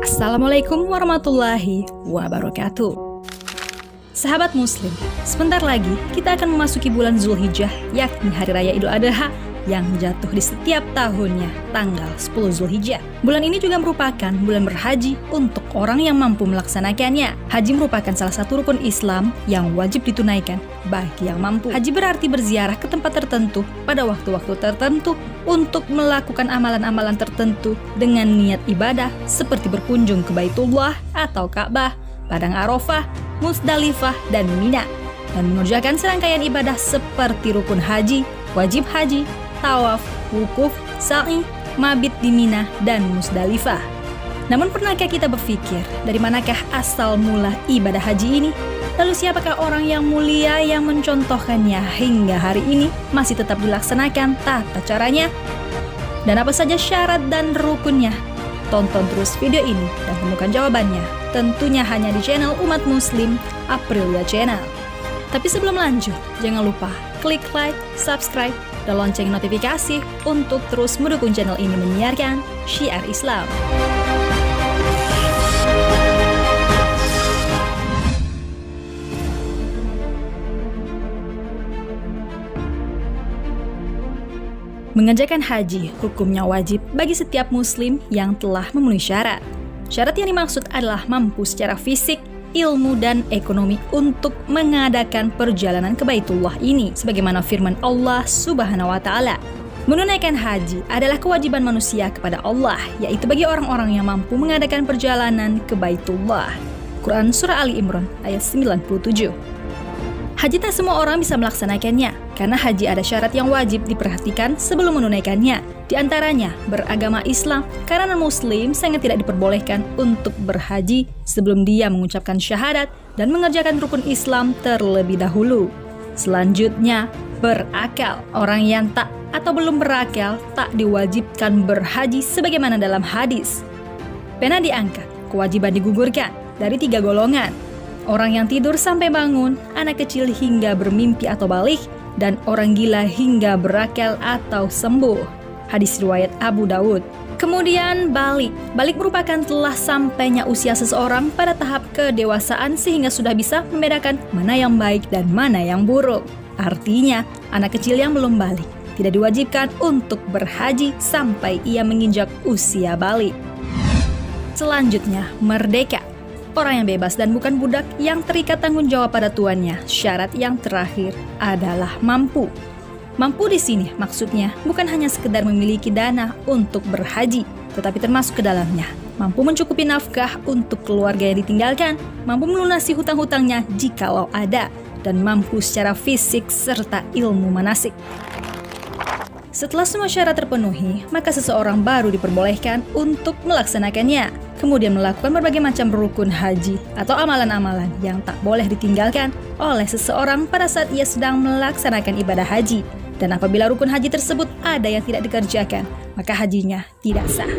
Assalamualaikum warahmatullahi wabarakatuh. Sahabat muslim, sebentar lagi kita akan memasuki bulan Zulhijjah, yakni Hari Raya Idul Adha yang jatuh di setiap tahunnya tanggal 10 Zulhijjah. Bulan ini juga merupakan bulan berhaji untuk orang yang mampu melaksanakannya. Haji merupakan salah satu rukun Islam yang wajib ditunaikan bagi yang mampu. Haji berarti berziarah ke tempat tertentu pada waktu-waktu tertentu untuk melakukan amalan-amalan tertentu dengan niat ibadah seperti berkunjung ke Baitullah atau Ka'bah, Padang Arafah, Musdalifah, dan Mina, dan mengerjakan serangkaian ibadah seperti rukun haji, wajib haji, tawaf, wukuf, sa'i, mabit di Mina, dan Musdalifah. Namun pernahkah kita berpikir dari manakah asal mula ibadah haji ini? Lalu siapakah orang yang mulia yang mencontohkannya hingga hari ini masih tetap dilaksanakan tata caranya? Dan apa saja syarat dan rukunnya? Tonton terus video ini dan temukan jawabannya. Tentunya hanya di channel umat muslim Aprilia Channel. Tapi sebelum lanjut, jangan lupa klik like, subscribe, dan lonceng notifikasi untuk terus mendukung channel ini menyiarkan syiar Islam. Mengerjakan haji hukumnya wajib bagi setiap muslim yang telah memenuhi syarat. Syarat yang dimaksud adalah mampu secara fisik, ilmu, dan ekonomi untuk mengadakan perjalanan ke Baitullah ini, sebagaimana firman Allah Subhanahu wa Ta'ala. Menunaikan haji adalah kewajiban manusia kepada Allah, yaitu bagi orang-orang yang mampu mengadakan perjalanan ke Baitullah. Quran Surah Ali Imran ayat 97. Haji tak semua orang bisa melaksanakannya, karena haji ada syarat yang wajib diperhatikan sebelum menunaikannya. Di antaranya, beragama Islam, karena non-muslim sangat tidak diperbolehkan untuk berhaji sebelum dia mengucapkan syahadat dan mengerjakan rukun Islam terlebih dahulu. Selanjutnya, berakal. Orang yang tak atau belum berakal tak diwajibkan berhaji sebagaimana dalam hadis. Pena diangkat, kewajiban digugurkan dari 3 golongan. Orang yang tidur sampai bangun, anak kecil hingga bermimpi atau balik, dan orang gila hingga berakal atau sembuh. Hadis riwayat Abu Dawud. Kemudian balik. Balik merupakan telah sampainya usia seseorang pada tahap kedewasaan sehingga sudah bisa membedakan mana yang baik dan mana yang buruk. Artinya, anak kecil yang belum balik tidak diwajibkan untuk berhaji sampai ia menginjak usia balik. Selanjutnya, merdeka. Orang yang bebas dan bukan budak yang terikat tanggung jawab pada tuannya. Syarat yang terakhir adalah mampu. Mampu di sini maksudnya bukan hanya sekedar memiliki dana untuk berhaji, tetapi termasuk ke dalamnya mampu mencukupi nafkah untuk keluarga yang ditinggalkan, mampu melunasi hutang-hutangnya jikalau ada, dan mampu secara fisik serta ilmu manasik. Setelah semua syarat terpenuhi, maka seseorang baru diperbolehkan untuk melaksanakannya. Kemudian melakukan berbagai macam rukun haji atau amalan-amalan yang tak boleh ditinggalkan oleh seseorang pada saat ia sedang melaksanakan ibadah haji. Dan apabila rukun haji tersebut ada yang tidak dikerjakan, maka hajinya tidak sah.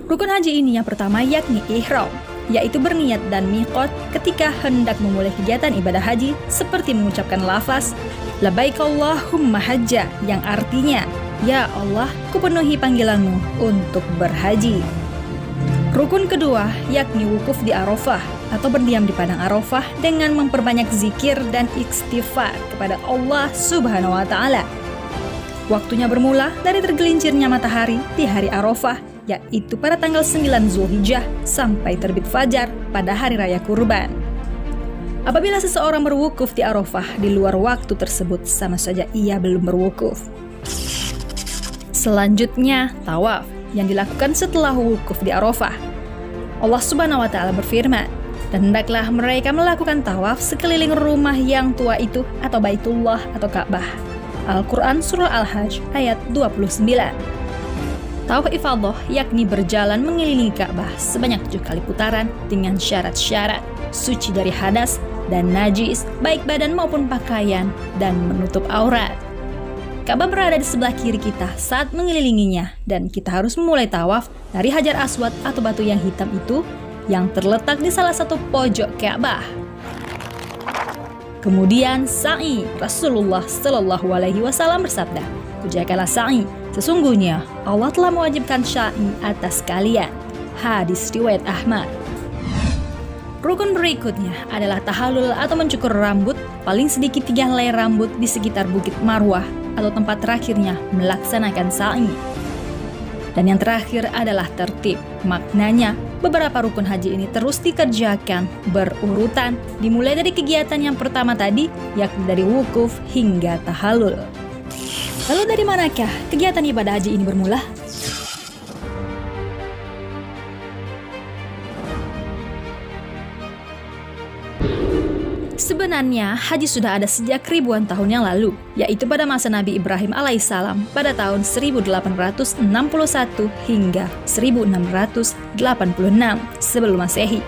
Rukun haji ini yang pertama yakni ihram, yaitu berniat dan miqat ketika hendak memulai kegiatan ibadah haji seperti mengucapkan lafaz labbaik Allahumma hajja, yang artinya, ya Allah, kupenuhi panggilanmu untuk berhaji. Rukun kedua yakni wukuf di Arafah atau berdiam di Padang Arafah dengan memperbanyak zikir dan istighfar kepada Allah Subhanahu wa Ta'ala. Waktunya bermula dari tergelincirnya matahari di hari Arafah, yaitu pada tanggal 9 Zulhijjah sampai terbit fajar pada hari raya kurban. Apabila seseorang berwukuf di Arafah di luar waktu tersebut, sama saja ia belum berwukuf. Selanjutnya, tawaf yang dilakukan setelah wukuf di Arafah. Allah Subhanahu wa Ta'ala berfirman, dan hendaklah mereka melakukan tawaf sekeliling rumah yang tua itu atau Baitullah atau Ka'bah. Al-Quran Surah Al-Hajj ayat 29. Tawaf ifadah yakni berjalan mengelilingi Ka'bah sebanyak 7 kali putaran dengan syarat-syarat suci dari hadas dan najis, baik badan maupun pakaian, dan menutup aurat. Ka'bah berada di sebelah kiri kita saat mengelilinginya, dan kita harus memulai tawaf dari Hajar Aswad atau batu yang hitam itu yang terletak di salah satu pojok Ka'bah. Kemudian sa'i. Rasulullah Shallallahu Alaihi Wasallam bersabda, "Kerjakanlah sa'i Sesungguhnya Allah telah mewajibkan syai atas kalian. Hadis riwayat Ahmad. Rukun berikutnya adalah tahallul atau mencukur rambut, paling sedikit 3 helai rambut di sekitar Bukit Marwah atau tempat terakhirnya melaksanakan sa'i. Dan yang terakhir adalah tertib. Maknanya, beberapa rukun haji ini terus dikerjakan berurutan, dimulai dari kegiatan yang pertama tadi, yakni dari wukuf hingga tahallul. Lalu dari manakah kegiatan ibadah haji ini bermula? Sebenarnya, haji sudah ada sejak ribuan tahun yang lalu, yaitu pada masa Nabi Ibrahim alaihissalam pada tahun 1861 hingga 1686 sebelum Masehi.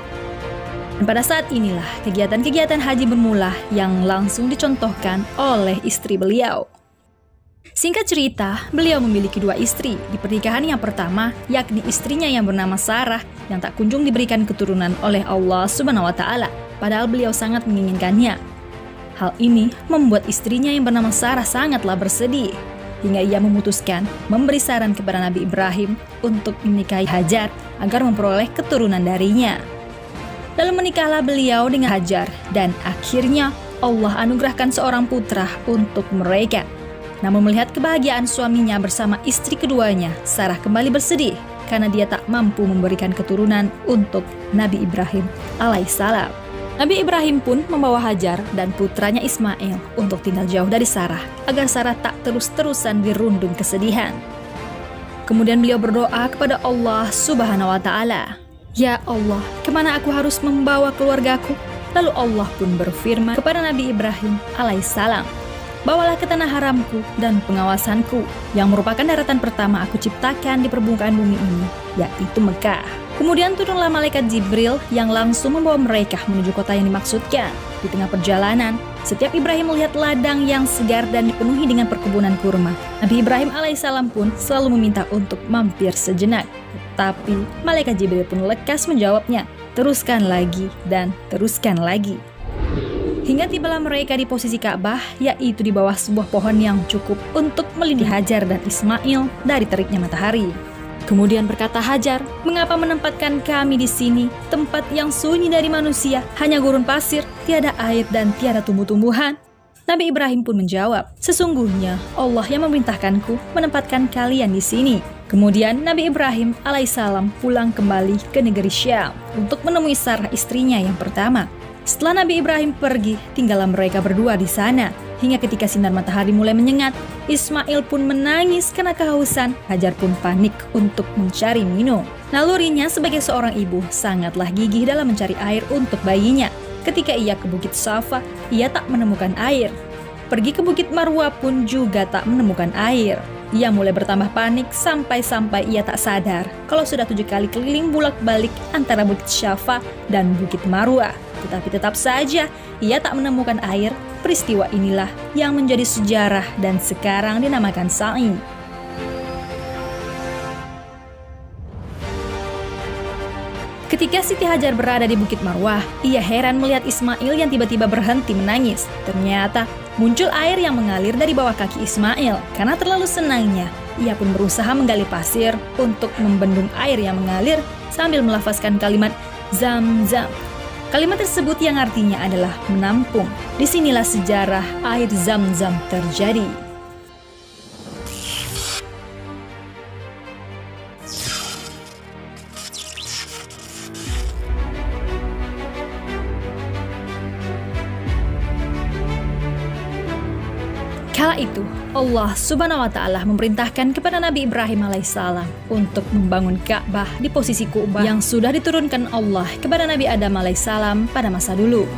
Dan pada saat inilah kegiatan-kegiatan haji bermula yang langsung dicontohkan oleh istri beliau. Singkat cerita, beliau memiliki 2 istri. Di pernikahan yang pertama, yakni istrinya yang bernama Sarah, yang tak kunjung diberikan keturunan oleh Allah Subhanahu wa Ta'ala, padahal beliau sangat menginginkannya. Hal ini membuat istrinya yang bernama Sarah sangatlah bersedih, hingga ia memutuskan memberi saran kepada Nabi Ibrahim untuk menikahi Hajar agar memperoleh keturunan darinya. Lalu menikahlah beliau dengan Hajar, dan akhirnya Allah anugerahkan seorang putra untuk mereka. Namun melihat kebahagiaan suaminya bersama istri keduanya, Sarah kembali bersedih karena dia tak mampu memberikan keturunan untuk Nabi Ibrahim alaihissalam. Nabi Ibrahim pun membawa Hajar dan putranya Ismail untuk tinggal jauh dari Sarah, agar Sarah tak terus-terusan dirundung kesedihan. Kemudian beliau berdoa kepada Allah Subhanahu wa Ta'ala, "Ya Allah, kemana aku harus membawa keluargaku?" Lalu Allah pun berfirman kepada Nabi Ibrahim alaihissalam, "Bawalah ke tanah haramku dan pengawasanku, yang merupakan daratan pertama aku ciptakan di permukaan bumi ini, yaitu Mekah." Kemudian turunlah malaikat Jibril yang langsung membawa mereka menuju kota yang dimaksudkan. Di tengah perjalanan, setiap Ibrahim melihat ladang yang segar dan dipenuhi dengan perkebunan kurma. Nabi Ibrahim alaihissalam pun selalu meminta untuk mampir sejenak. Tapi malaikat Jibril pun lekas menjawabnya, "Teruskan lagi dan teruskan lagi." Hingga tibalah mereka di posisi Ka'bah, yaitu di bawah sebuah pohon yang cukup untuk melindungi Hajar dan Ismail dari teriknya matahari. Kemudian berkata Hajar, "Mengapa menempatkan kami di sini, tempat yang sunyi dari manusia, hanya gurun pasir, tiada air dan tiada tumbuh-tumbuhan?" Nabi Ibrahim pun menjawab, "Sesungguhnya Allah yang memerintahkanku menempatkan kalian di sini." Kemudian Nabi Ibrahim alaihissalam pulang kembali ke negeri Syam untuk menemui Sarah istrinya yang pertama. Setelah Nabi Ibrahim pergi, tinggallah mereka berdua di sana. Hingga ketika sinar matahari mulai menyengat, Ismail pun menangis karena kehausan. Hajar pun panik untuk mencari minum. Nalurinya sebagai seorang ibu sangatlah gigih dalam mencari air untuk bayinya. Ketika ia ke Bukit Safa, ia tak menemukan air. Pergi ke Bukit Marwah pun juga tak menemukan air. Ia mulai bertambah panik sampai-sampai ia tak sadar kalau sudah 7 kali keliling bolak-balik antara Bukit Safa dan Bukit Marwah. Tetapi tetap saja ia tak menemukan air. Peristiwa inilah yang menjadi sejarah dan sekarang dinamakan sa'i. Ketika Siti Hajar berada di Bukit Marwah, ia heran melihat Ismail yang tiba-tiba berhenti menangis. Ternyata muncul air yang mengalir dari bawah kaki Ismail. Karena terlalu senangnya, ia pun berusaha menggali pasir untuk membendung air yang mengalir sambil melafazkan kalimat Zam-Zam. Kalimat tersebut yang artinya adalah menampung. Disinilah sejarah air Zam-Zam terjadi. Kala itu, Allah Subhanahu wa Ta'ala memerintahkan kepada Nabi Ibrahim alaihissalam untuk membangun Ka'bah di posisi kubah yang sudah diturunkan Allah kepada Nabi Adam alaihissalam pada masa dulu.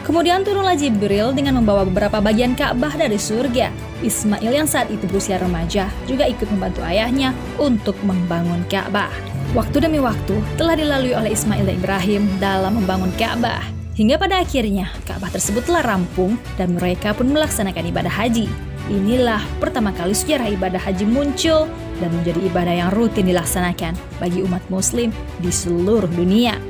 Kemudian turunlah Jibril dengan membawa beberapa bagian Ka'bah dari surga. Ismail yang saat itu berusia remaja juga ikut membantu ayahnya untuk membangun Ka'bah. Waktu demi waktu telah dilalui oleh Ismail dan Ibrahim dalam membangun Ka'bah. Hingga pada akhirnya Ka'bah tersebut telah rampung dan mereka pun melaksanakan ibadah haji. Inilah pertama kali sejarah ibadah haji muncul dan menjadi ibadah yang rutin dilaksanakan bagi umat muslim di seluruh dunia.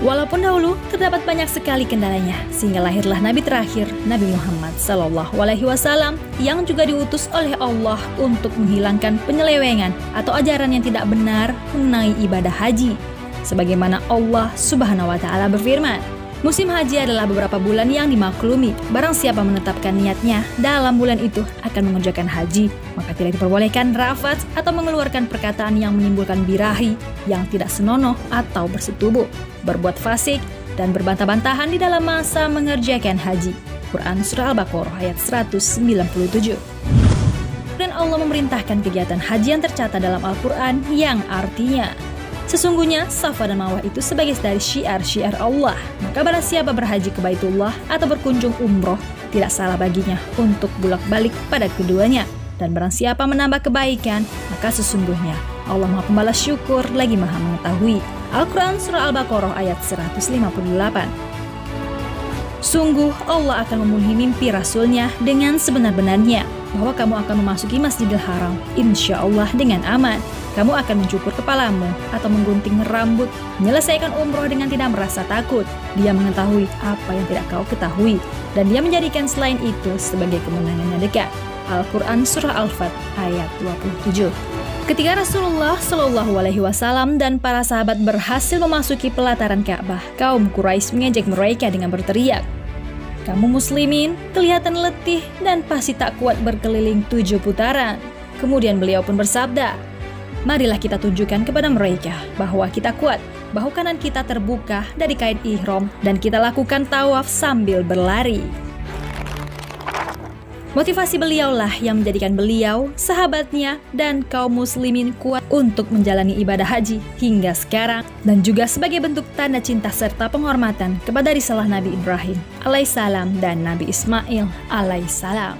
Walaupun dahulu terdapat banyak sekali kendalanya, sehingga lahirlah Nabi terakhir, Nabi Muhammad SAW, yang juga diutus oleh Allah untuk menghilangkan penyelewengan atau ajaran yang tidak benar mengenai ibadah haji. Sebagaimana Allah Subhanahu wa Ta'ala berfirman, musim haji adalah beberapa bulan yang dimaklumi. Barang siapa menetapkan niatnya dalam bulan itu akan mengerjakan haji, maka tidak diperbolehkan rafats atau mengeluarkan perkataan yang menimbulkan birahi, yang tidak senonoh atau bersetubuh, berbuat fasik, dan berbantah-bantahan di dalam masa mengerjakan haji. Quran Surah Al-Baqarah ayat 197. Dan Allah memerintahkan kegiatan haji yang tercatat dalam Al-Quran yang artinya, sesungguhnya Safa dan Marwah itu sebagai dari syiar-syiar Allah. Maka barang siapa berhaji ke Baitullah atau berkunjung umroh, tidak salah baginya untuk bolak-balik pada keduanya. Dan barang siapa menambah kebaikan, maka sesungguhnya Allah Maha Pembalas Syukur lagi Maha Mengetahui. Al-Quran Surah Al-Baqarah ayat 158. Sungguh Allah akan memenuhi mimpi Rasulnya dengan sebenar-benarnya, bahwa kamu akan memasuki Masjidil Haram insya Allah dengan aman. Kamu akan mencukur kepalamu atau menggunting rambut, menyelesaikan umroh dengan tidak merasa takut. Dia mengetahui apa yang tidak kau ketahui, dan dia menjadikan selain itu sebagai kemenangan yang dekat. Al-Quran Surah Al-Fat ayat 27. Ketika Rasulullah SAW dan para sahabat berhasil memasuki pelataran Ka'bah, kaum Quraisy mengejek mereka dengan berteriak, "Kamu muslimin kelihatan letih dan pasti tak kuat berkeliling 7 putaran." Kemudian beliau pun bersabda, "Marilah kita tunjukkan kepada mereka bahwa kita kuat. Bahu kanan kita terbuka dari kain ihram dan kita lakukan tawaf sambil berlari." Motivasi beliaulah yang menjadikan beliau, sahabatnya, dan kaum muslimin kuat untuk menjalani ibadah haji hingga sekarang, dan juga sebagai bentuk tanda cinta serta penghormatan kepada risalah Nabi Ibrahim alaihissalam dan Nabi Ismail alaihissalam.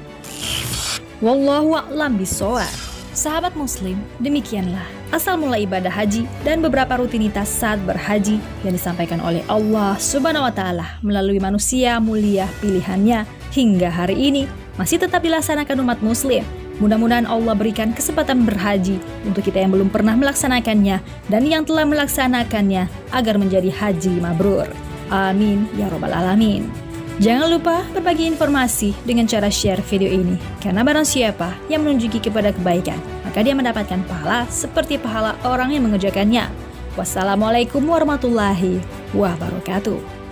Wallahu a'lam bishawab. Sahabat muslim, demikianlah asal mula ibadah haji dan beberapa rutinitas saat berhaji yang disampaikan oleh Allah Subhanahu wa Ta'ala melalui manusia mulia pilihannya hingga hari ini masih tetap dilaksanakan umat muslim. Mudah-mudahan Allah berikan kesempatan berhaji untuk kita yang belum pernah melaksanakannya dan yang telah melaksanakannya agar menjadi haji mabrur. Amin ya robbal alamin. Jangan lupa berbagi informasi dengan cara share video ini, karena barang siapa yang menunjuki kepada kebaikan, maka dia mendapatkan pahala seperti pahala orang yang mengerjakannya. Wassalamualaikum warahmatullahi wabarakatuh.